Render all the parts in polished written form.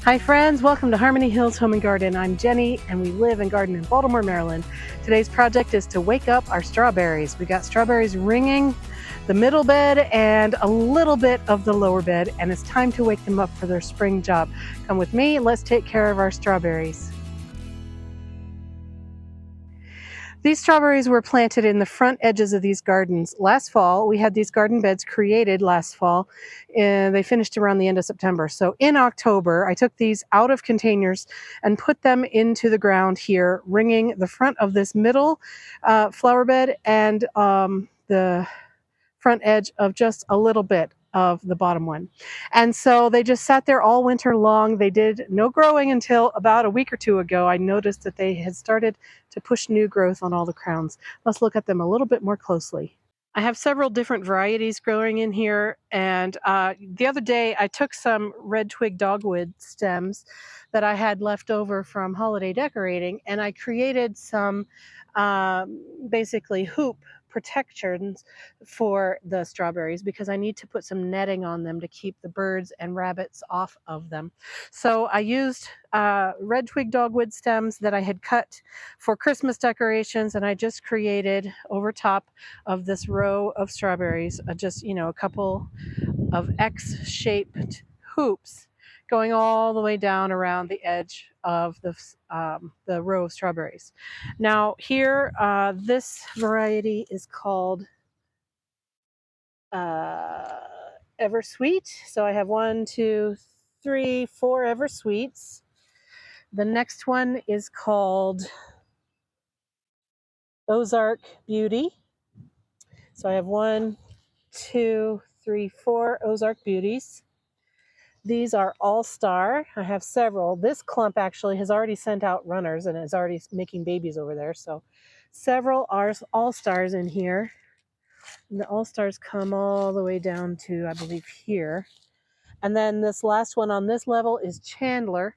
Hi friends, welcome to Harmony Hills Home and Garden. I'm Jenny and we live and garden in Baltimore, Maryland. Today's project is to wake up our strawberries. We got strawberries ringing the middle bed and a little bit of the lower bed, and it's time to wake them up for their spring job. Come with me, let's take care of our strawberries. These strawberries were planted in the front edges of these gardens last fall. We had these garden beds created last fall, and they finished around the end of September. So in October, I took these out of containers and put them into the ground here, ringing the front of this middle flower bed and the front edge of just a little bit of the bottom one. And so they just sat there all winter long. They did no growing until about a week or two ago. I noticed that they had started to push new growth on all the crowns. Let's look at them a little bit more closely. I have several different varieties growing in here, and the other day I took some red twig dogwood stems that I had left over from holiday decorating, and I created some basically hoop protections for the strawberries because I need to put some netting on them to keep the birds and rabbits off of them. So I used red twig dogwood stems that I had cut for Christmas decorations, and I just created over top of this row of strawberries, just a couple of X-shaped hoops going all the way down around the edge of the row of strawberries. Now here, this variety is called Eversweet. So I have 1, 2, 3, 4 Eversweets. The next one is called Ozark Beauty. So I have 1, 2, 3, 4 Ozark Beauties. These are All-Star. I have several. This clump actually has already sent out runners and is already making babies over there. So several All-Stars in here. And the All-Stars come all the way down to, I believe, here. And then this last one on this level is Chandler.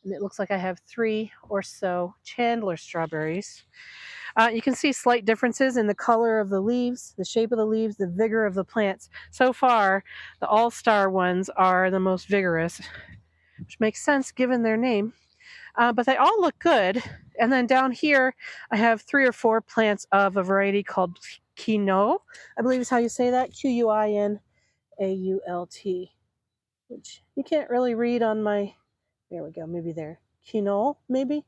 And it looks like I have 3 or so Chandler strawberries. You can see slight differences in the color of the leaves, the shape of the leaves, the vigor of the plants. So far, the All-Star ones are the most vigorous, which makes sense given their name. But they all look good. And then down here, I have 3 or 4 plants of a variety called Quinault. I believe is how you say that, Quinault, which you can't really read on my, there we go, maybe there. Quinault, maybe?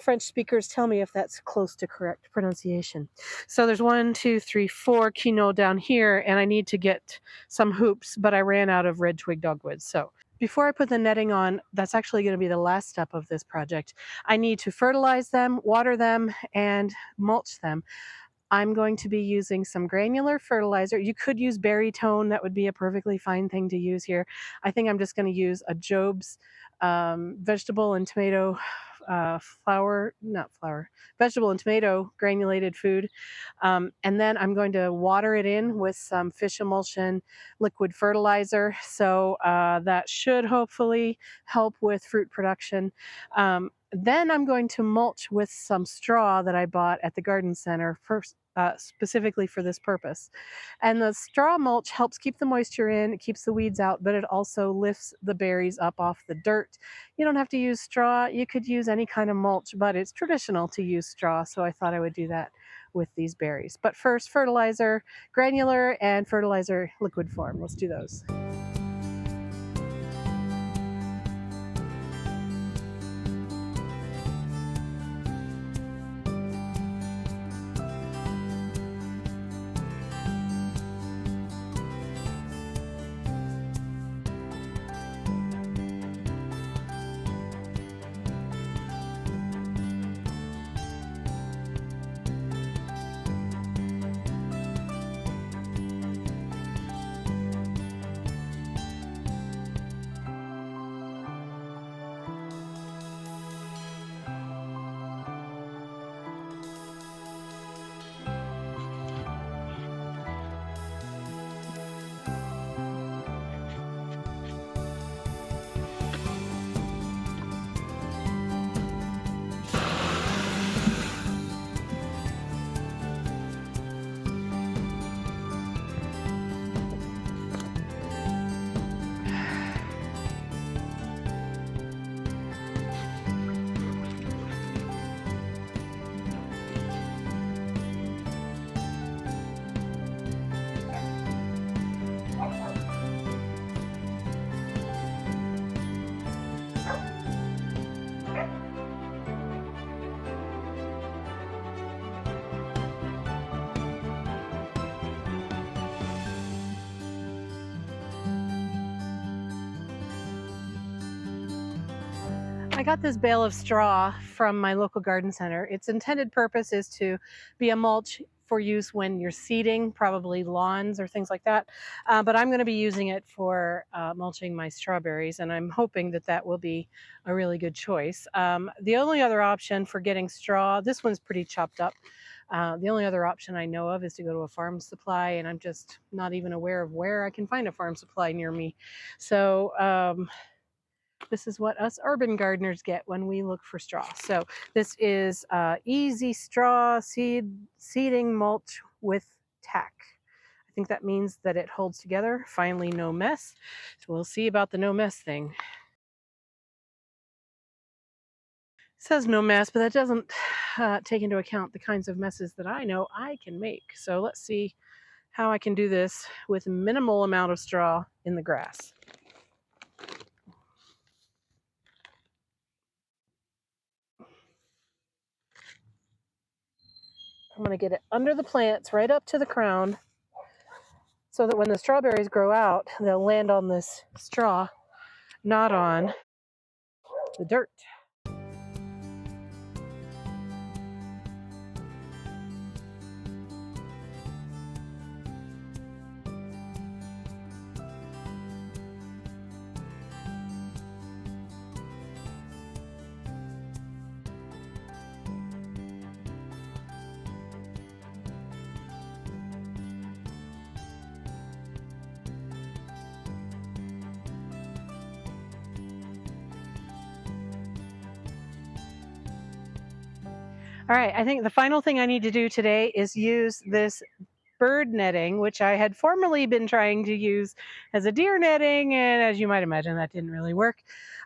French speakers tell me if that's close to correct pronunciation. So there's 1, 2, 3, 4 Quinault down here, and I need to get some hoops, but I ran out of red twig dogwood. So before I put the netting on, that's actually going to be the last step of this project. I need to fertilize them, water them, and mulch them. I'm going to be using some granular fertilizer. You could use berry tone. That would be a perfectly fine thing to use here. I think I'm just going to use a Job's vegetable and tomato vegetable and tomato granulated food. And then I'm going to water it in with some fish emulsion liquid fertilizer. So that should hopefully help with fruit production. Then I'm going to mulch with some straw that I bought at the garden center specifically for this purpose. And the straw mulch helps keep the moisture in, it keeps the weeds out, but it also lifts the berries up off the dirt. You don't have to use straw. You could use any kind of mulch, but it's traditional to use straw, so I thought I would do that with these berries. But first, fertilizer, granular, and fertilizer liquid form. Let's do those. I got this bale of straw from my local garden center. Its intended purpose is to be a mulch for use when you're seeding, probably lawns or things like that. But I'm going to be using it for mulching my strawberries, and I'm hoping that that will be a really good choice. The only other option for getting straw, this one's pretty chopped up. The only other option I know of is to go to a farm supply, and I'm just not even aware of where I can find a farm supply near me. So, this is what us urban gardeners get when we look for straw. So this is easy straw seeding mulch with tack. I think that means that it holds together. Finally, no mess. So we'll see about the no mess thing. It says no mess, but that doesn't take into account the kinds of messes that I know I can make. So let's see how I can do this with minimal amount of straw in the grass. I'm going to get it under the plants, right up to the crown, so that when the strawberries grow out, they'll land on this straw, not on the dirt. All right, I think the final thing I need to do today is use this bird netting, which I had formerly been trying to use as a deer netting, and as you might imagine, that didn't really work.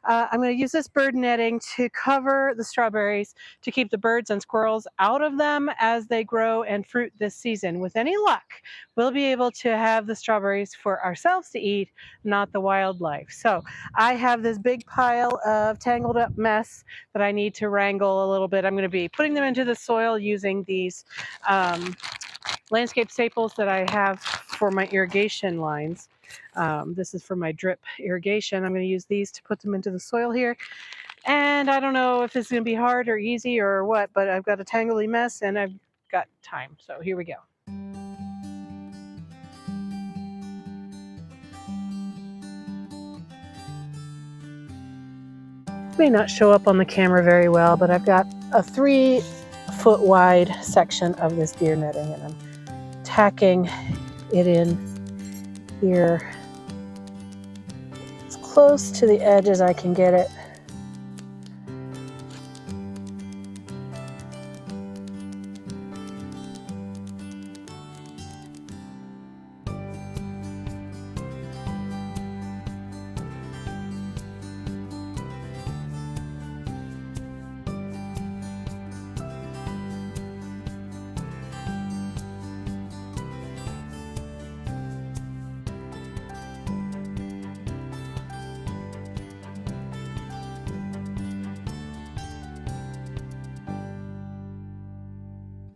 I'm going to use this bird netting to cover the strawberries to keep the birds and squirrels out of them as they grow and fruit this season. With any luck, we'll be able to have the strawberries for ourselves to eat, not the wildlife. So I have this big pile of tangled up mess that I need to wrangle a little bit. I'm going to be putting them into the soil using these landscape staples that I have for my irrigation lines. This is for my drip irrigation. I'm going to use these to put them into the soil here. And I don't know if it's going to be hard or easy or what, but I've got a tangly mess and I've got time. So here we go. It may not show up on the camera very well, but I've got a 3-foot wide section of this deer netting, and I'm tacking it in here as close to the edge as I can get it.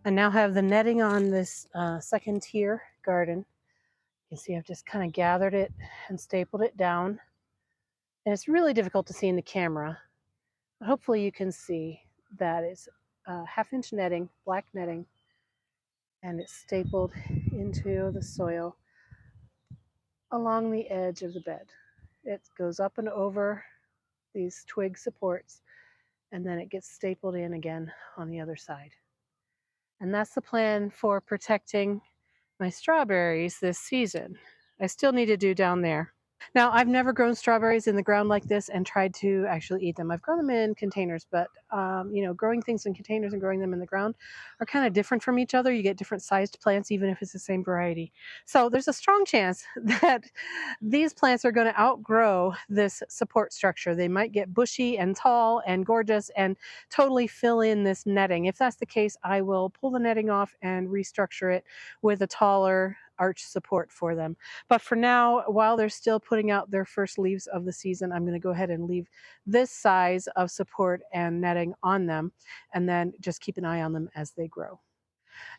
I now have the netting on this second tier garden. You can see I've just kind of gathered it and stapled it down. And it's really difficult to see in the camera. But hopefully you can see that it's 1/2-inch netting, black netting, and it's stapled into the soil along the edge of the bed. It goes up and over these twig supports, and then it gets stapled in again on the other side. And that's the plan for protecting my strawberries this season. I still need to do down there. Now, I've never grown strawberries in the ground like this and tried to actually eat them. I've grown them in containers, but growing things in containers and growing them in the ground are kind of different from each other. You get different sized plants, even if it's the same variety. So there's a strong chance that these plants are going to outgrow this support structure. They might get bushy and tall and gorgeous and totally fill in this netting. If that's the case, I will pull the netting off and restructure it with a taller arch support for them. But for now, while they're still putting out their first leaves of the season, I'm going to go ahead and leave this size of support and netting on them, and then just keep an eye on them as they grow.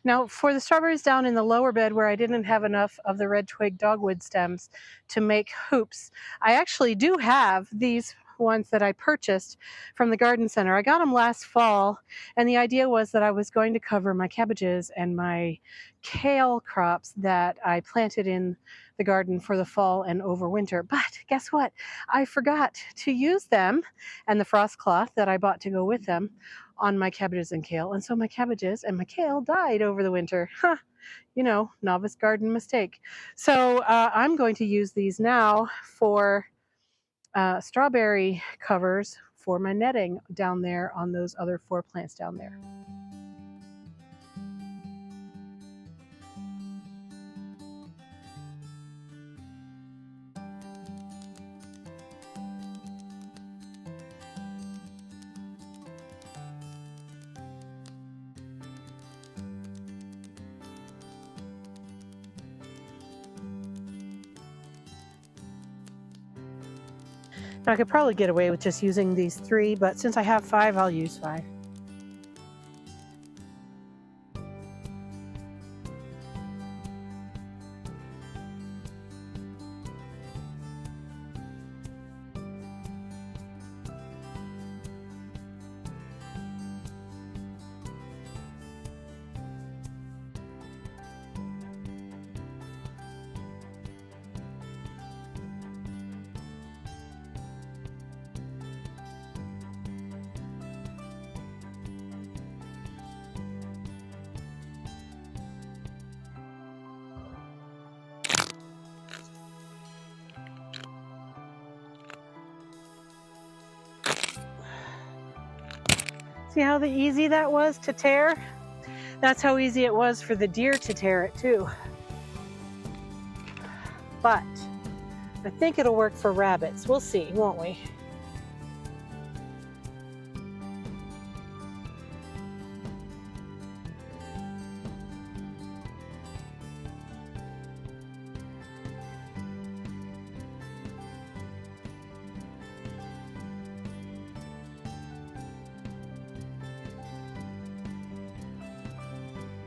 Now, for the strawberries down in the lower bed where I didn't have enough of the red twig dogwood stems to make hoops, I actually do have these ones that I purchased from the garden center. I got them last fall, and the idea was that I was going to cover my cabbages and my kale crops that I planted in the garden for the fall and over winter. But guess what? I forgot to use them and the frost cloth that I bought to go with them on my cabbages and kale. And so my cabbages and my kale died over the winter. Huh. You know, novice garden mistake. So I'm going to use these now for strawberry covers for my netting down there on those other 4 plants down there. I could probably get away with just using these 3, but since I have 5, I'll use 5. See how easy that was to tear? That's how easy it was for the deer to tear it too. But I think it'll work for rabbits. We'll see, won't we?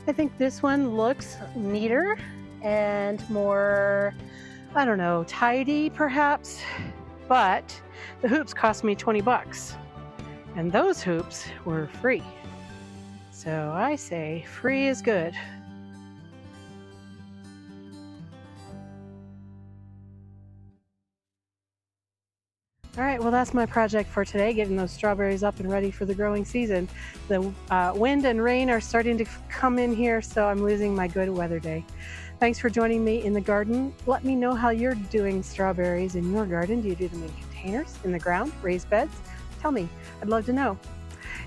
I think this one looks neater and more, I don't know, tidy perhaps, but the hoops cost me 20 bucks and those hoops were free. So I say free is good. All right, well, that's my project for today, getting those strawberries up and ready for the growing season. The wind and rain are starting to come in here, so I'm losing my good weather day. Thanks for joining me in the garden. Let me know how you're doing strawberries in your garden. Do you do them in containers, in the ground, raised beds? Tell me, I'd love to know.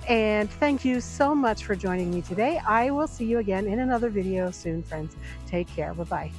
And thank you so much for joining me today. I will see you again in another video soon, friends. Take care, bye-bye.